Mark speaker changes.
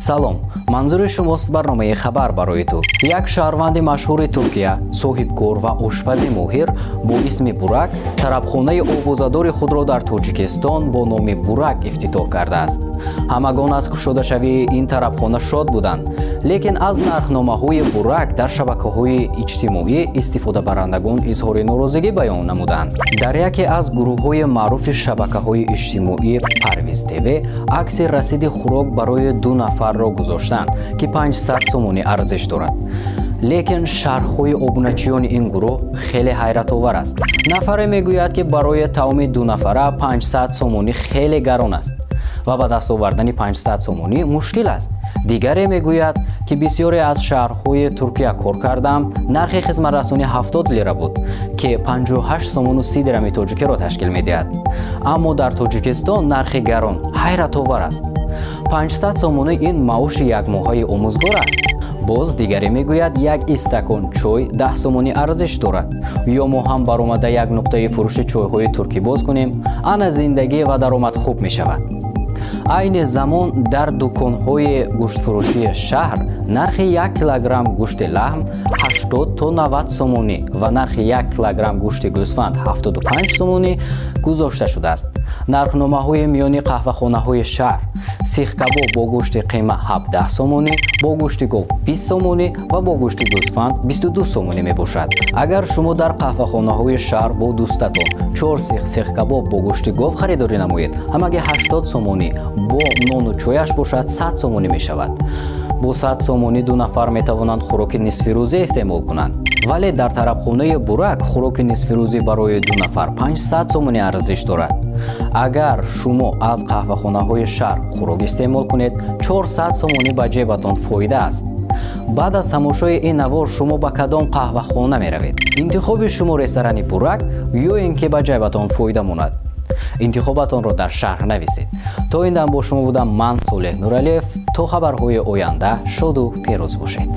Speaker 1: салом, манзури шумост барномаи хабар барои ту. Як шаҳрванди машҳури Туркия, соҳибкор ва ошпази моҳир бо исми Бурак тарабхонаи овозадори худро дар Тоҷикистон бо номи Бурак ифтитоҳ кардааст. Ҳамагон аз кушодашавии ин тарабхона шод буданд, лекин аз нархномаҳои Бурак дар шабакаҳои иҷтимоӣ истифодабарандагон изҳори норозигӣ баён намуданд. Дар яке аз гурӯҳҳои маъруфи шабакаҳои иҷтимоӣ Парвиз ТВ акси расиди хӯрок барои 2 нафарро гузоштанд ки 500 сомонӣ арзиш дорад. лекин шарҳҳои обуначиёни ин гурӯҳ хеле ҳайратовар аст. Нафаре мегӯяд ки барои таоми 2 нафара 500 сомонӣ хеле гарон аст ва ба даст овардани 500 сомонӣ мушкил аст. Дигаре мегӯяд ки бисёре аз шаҳрҳои Туркия кор кардам, нархи хизматрасонӣ 70 лира буд, ки 58 сомону 30 дирами тоҷикиро ташкил медиҳад. Аммо дар Тоҷикистон нархи гарон ҳайратовар аст. 500 сомонӣ ин маоши якмоҳаи омӯзгор аст. боз дигаре мегӯяд як истакон чой 10 сомонӣ арзиш дорад. ё мо ҳам баромада як нуқтаи фурӯши чойҳои туркӣ боз кунем, ана зиндагӣ ва даромад хуб мешавад. айни замон дар дуконҳои гӯштфурӯшии шаҳр нархи 1 килограмм гӯшти лаҳм 80 то 90 сомонӣ ва нархи 1 килограмм гӯшти гӯсфанд 75 сомонӣ гузошта шудааст. нархномаҳои миёни қаҳвахонаҳои шаҳр: сих кабоб бо гӯшти қима 17 сомонӣ, бо гӯшти гов 20 сомонӣ ва бо гӯшти гӯсфанд 22 сомонӣ мебошад. агар шумо дар қаҳвахонаҳои шаҳр бо дӯстатон 4 сих кабоб бо гӯшти гов харидорӣ намоед, ҳамаги 80 сомонӣ, бо нону чояш бошад 100 сомонӣ мешавад. бо 100 сомонӣ 2 нафар метавонанд хӯроки нисфирӯзӣ истеъмол кунанд. вале дар тарабхонаи Бурак хӯроки нисфирӯзӣ барои 2 нафар 500 сомонӣ арзиш дорад. агар шумо аз қаҳвахонаҳои шаҳр хӯрок истеъмол кунед, 400 сомонӣ ба ҷебатон фоида аст. баъд аз тамошои ин навор шумо ба кадом қаҳвахона меравед? Интихоби шумо ресторани Бурак ё ин ки ба ҷебатон фоида монад? интихобатонро дар шарҳ нависед. то ин дам бо шумо будам ман Солеҳ Нуралиев. то хабарҳои оянда шоду пирӯз бошед.